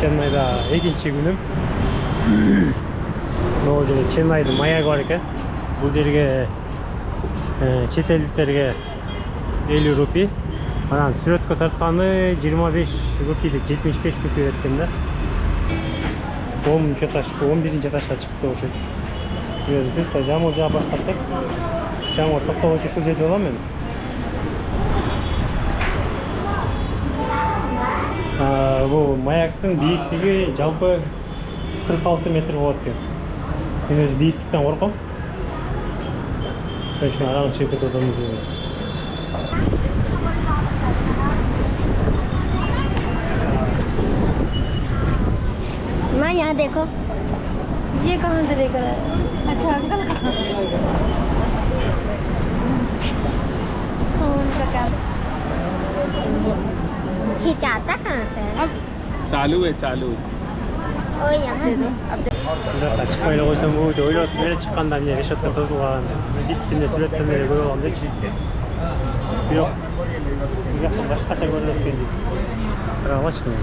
Ченнайда экинчи күнүм. Могу жерде Ченнайдын маягы бар экен. Бул жерге чет элдиктерге 50 рупий. Анан сүрөткө тартканы 25 рупийди, 75 рупий берген да. 11 этажга чыкты ошо. Сыртта жамыл жаап баштаптыр. Жамыл токтогочу ушул жерде болом мен. Бул маяктын бийиктиги жалпы 46 метр болот экен. Мен өзү бийиктиктен корком. Ошо арагын чыгып кетип атам. माँ यहाँ देखो, ये कहाँ से लेकर आए? अच्छा अंकल उनका क्या खिंचाता कहाँ से है? अब चालू है चालू. ओ यहाँ से अब Uzakta çıkmayla koysam bu öyle çıkandan yine Reşat'ta tozulgan bittiğinde süretten beri koyulan da yok. Uzakta başkaça görülüp geldi. Bravo çıkmıyor.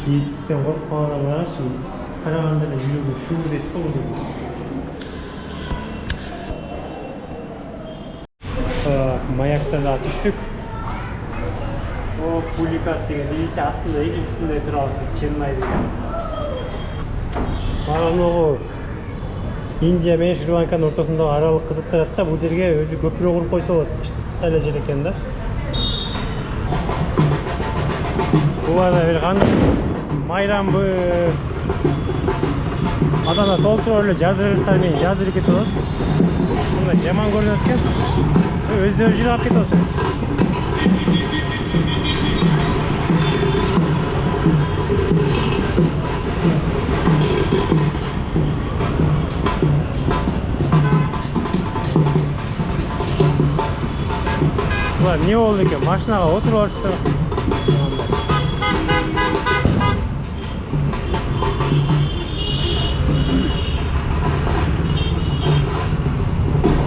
Yiğitlikten korkan adamlar nasıl Karaman'da da yürüdü, şuur etti oldu. Mayaktan da düştük. O Pulikat деген birisi aslında ikisinde duralım biz Chennai'de. Mağam oğu Индия менен Шри-Ланканын ортосундагы аралык кызыктырат да, бул жерге өзү көпүрө куруп койсо болот. Кыска эле жер экен да. Буларда бир кандай майрамбы Adana толтуруп эле жаздырыштар менен жаздырып кетип атат. Мына жаман көрүнөт экен. Өздөрү жыраап кетип атат. Булар не болду экен? Машинага отуруп алышты.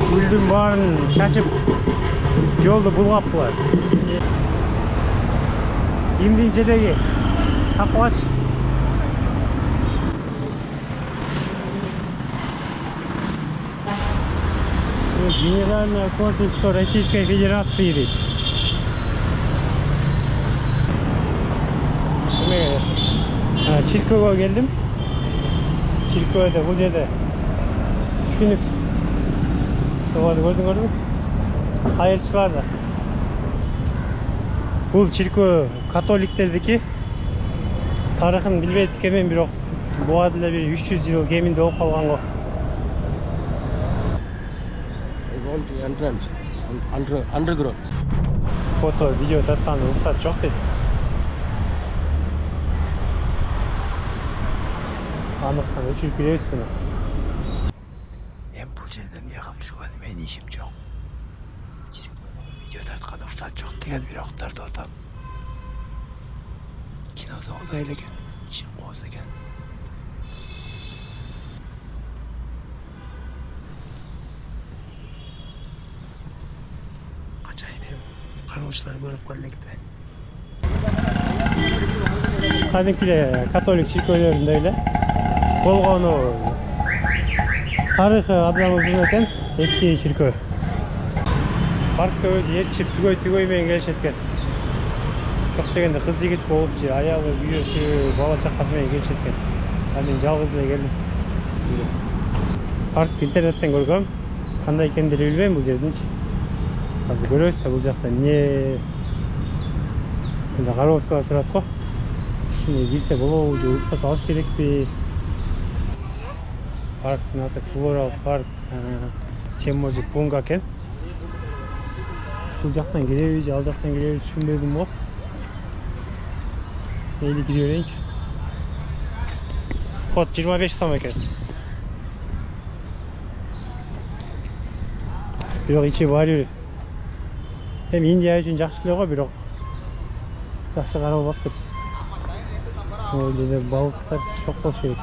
Gülдүн баарын чачып жолду булгаптылар. Имдинчедеги тапкач. Генеральное консульство Российской Федерации дейт. Чиркөөгө келдим. Чиркөөдө бул жерде түшүнүк көрдүңөрбү? Кайырчылар да. Бул чиркөө католиктердики. Тарыхын билбейт экенмин, бирок буга деле бир 300 жыл кеминде болуп калган го. Entrance, underground. Foto, video тарткан уруксат жок дейт. Анықтан өчүрүп келебиз муну. Мен бул жерде эмне кылып жүргөнү менин ишим жок. Видео тарткан уруксат жок деген бирөөктөрдү атам. Кинодо Кудай эле экен, ичим кооз экен. Кароочулар көрүп келмекте. Кадимки католик чиркөөлөрүндө эле болгону тарыхы абдан узун экен, эски чиркөө. Паркка өзү ээрчип түгөй менен келишет экен. Жок дегенде кыз жигит болуп же аялы, күйөөсү, бала чакасы менен келишет экен. Мен жалгыз эле келдим. Парк интернеттен көргөм. Кандай экендигин билбейм бул жердинчи. Азыр көрөбүз да бул жакта эмне кароочулар турат го. Ичине кирсе болобу же уруксат алыш керекпи? Парктын аты Floral Park Семможи Пунга экен. Бул жактан киребиз же ал жактан киребиз түшүнбөдүм го. Мейли кире берейинчи. Вход 25 сом экен. Бирок ичи баары Hem Индия үчүн жакшы эле го, бирок жакшы каралбаптыр. Ол жерде балыктар чок болуш керек.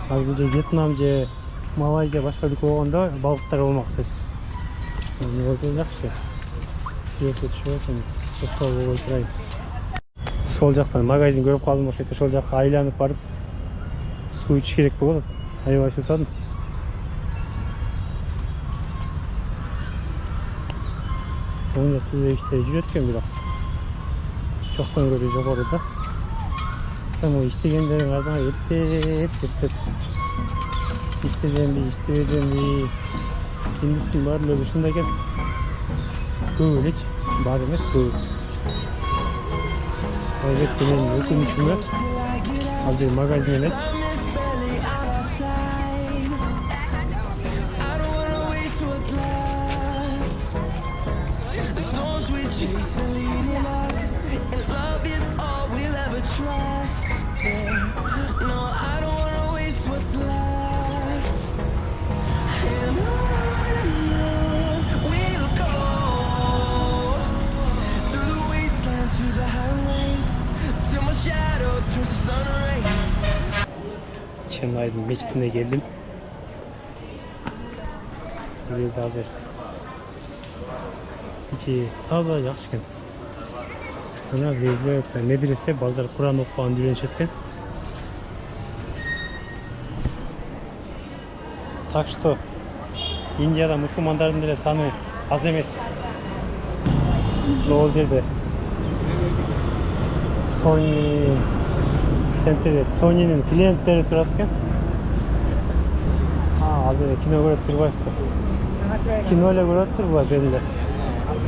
Ал бул Вьетнам же Малайзия башка өлкө болгондо балыктар болмок сөзсүз. Ол жакшы. Сүйөккө түшүп атам. Тоскоого отурайын. Сол жактан магазин көрүп калдым, ошол жерде ошол жакка айланып барып суу ичиш керек болот. Аябай суусадым. Оң жактан иштери жүрөт экен бирок. Жоктон көрө жогору да. Там иштегендерин арзанга эптеп. İstediğim Hindistan barlı dışındaki köy hiç bademiz köy. Evet benim okumuşum yok. Hazır magazin Çenay'ın meçtine geldim. Buraya hazır. İçi taza yaxşıken. Ana böyle medrese bazar Kur'an okuyan dilenişetken. Так что Индияда мусулмандардын деле саны аз эмес. Ол жерде Sony Center'de Sony'nin klientleri турат экен. Азыр кино көрүп турбайсызбы? Кино эле көрүп турбу жерде.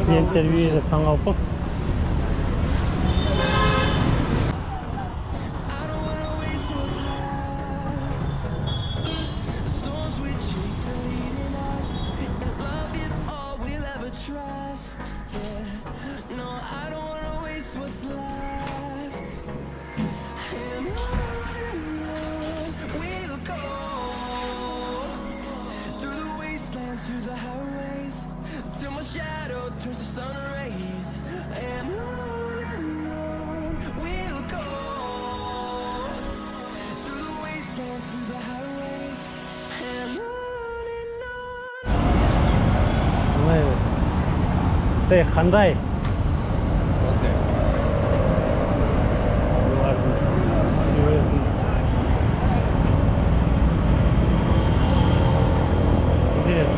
Клиенттер бир таң калып. Say qanday?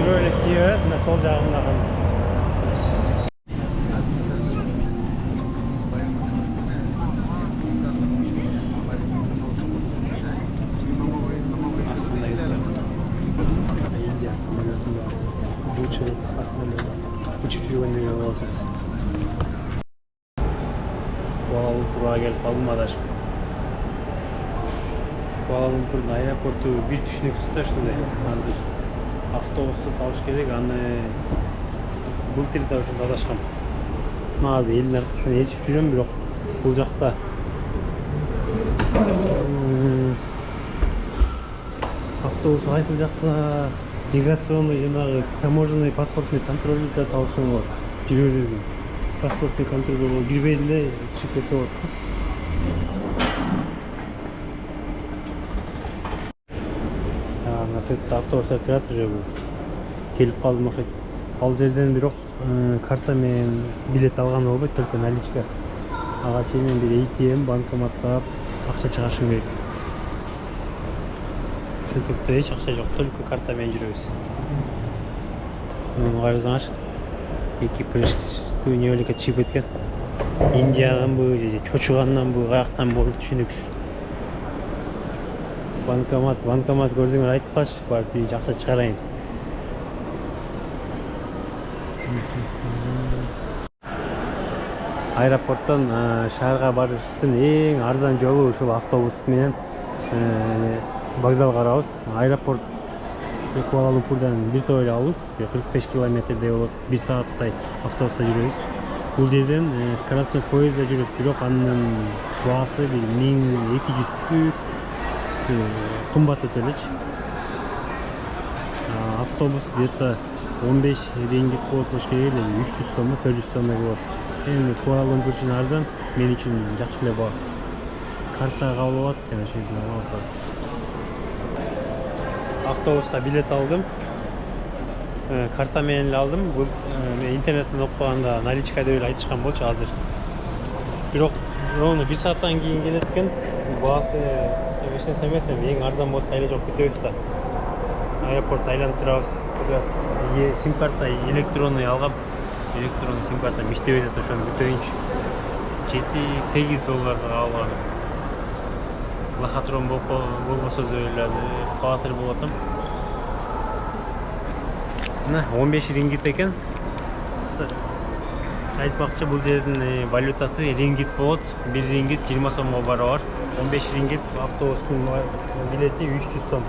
Böyle kiyo, sol жағында ғана. Индия самолетында лучший космонавт. Uçuş güvenliği olsunuz. Kuala Lumpur'a gelip kaldım adaşım. Kuala Lumpur'un aeroportu bir düşünüksüz de şunday. Hazır avtobustu alış gerek, аны бұл жерде ошо адашкам. Назыр элдин аркасынан ээрчип жүрөм, бирок бул жакта автобус кайсыл жакта миграционный жанагы таможенный паспортный контрольда табышың болот. Жүрө бересиң. Паспортный контролго кирбей эле чыгып кетсе болот. Насетте автобустар турат уже келип калдым окшойт. Ал жерден бирок карта менен билет алган болбойт, только наличка. Ага чейин бир ATM банкоматтап акча чыгарышым керек. Чөнтөктө эч акча жок, только карта менен жүрөбүз. Муну карасаңар, экипаж мемлекет чыгып кеткен. Индияданбы же чочуганданбы, каяктан болуп түшүнүксүз. Банкомат көрсөңөр айтып калчы, барып бир акча чыгарайын. Аэропорттон шаарга барыштын эң арзан жолу ушул автобус менен вокзалга барабыз. Аэропорт Куала Лумпурдан бир топ эле алыс, 45 километрдей болот. 1 сааттай автобуста жүрөбүз. Бул жерден скоростной поездда жүрөт, бирок анын баасы 1200 кымбат өтөлөчү. Автобус где-то 15 рингит болот болуш керек эле, 300 сомго, 400 сомго болот. Эми Куала Лумпур үчүн арзан, мен үчүн жакшы эле баа. карта кабыл болот экен ошол жерден алсам. Автобуска билет алдым. Карта менен эле алдым. Бул интернеттен окуганда наличка деп эле айтышкан болчу азыр. Бирок ровно 1 сааттан кийин келет экен. Баасы эч нерсе эмес, эң арзан болсо айла жооп кетебиз да. Аэропорт айланып турабыз. Biraz sim карта электронный алгам. Электронный sim карта иштебей жатат, ошону бүтөйүнчү. $7-8 алгам. Лохотрон болбосо деле катыр болуп атам. Мына 15 рингит экен. Айтмакчы, бул жердин валютасы рингит болот. 1 рингит 20 сомго барабар. 15 рингит автобустун билети 300 сом.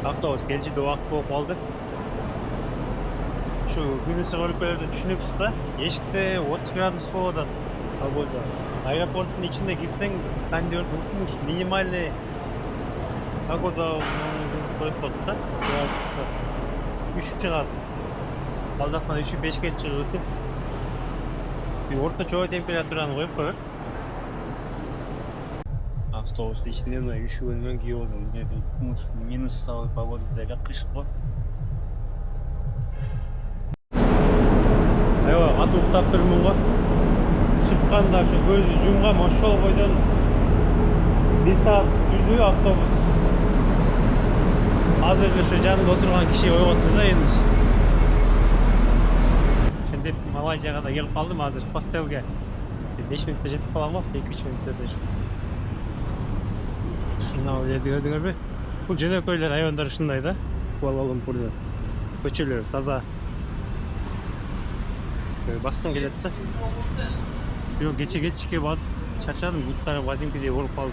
Автобус келчиде убакыт болуп калды. Şu günüsü өлкөлөрдө түшүнүксүз да, эшикте 30 градус болот атат. Погода. Аэропорттун ичине кирсең, кондер укмуш минимальный погода коюп коет да. Üşüp чыгасың. Алдасынан üşüп 5ке чыгыбысың. Орточо температураны коюп коет. Автобустун ичинде мына üşүгөнмөн кийип отурдум. Укмуш минус погода деле кыш го. Айва, аты уктап турмун го. Чыкканда ошо көзү жумгам, ошол бойдон 1 саат жүрдү автобус. Азыр ошо жанымда отурган киши ойготду да эми. Ошентип Малайзияга да келип калдым азыр постелге. 5 минутта жетип калам го, 2-3 минутта да. Мына жерди көрдүңөрбү? Бул жөнөкөйлөр айвандар ушундай да. Куала-Лумпурда көчөлөр таза. Баскым келет да. Бирок кечке басып чарчадым, буттарым кадимкидей болуп калды.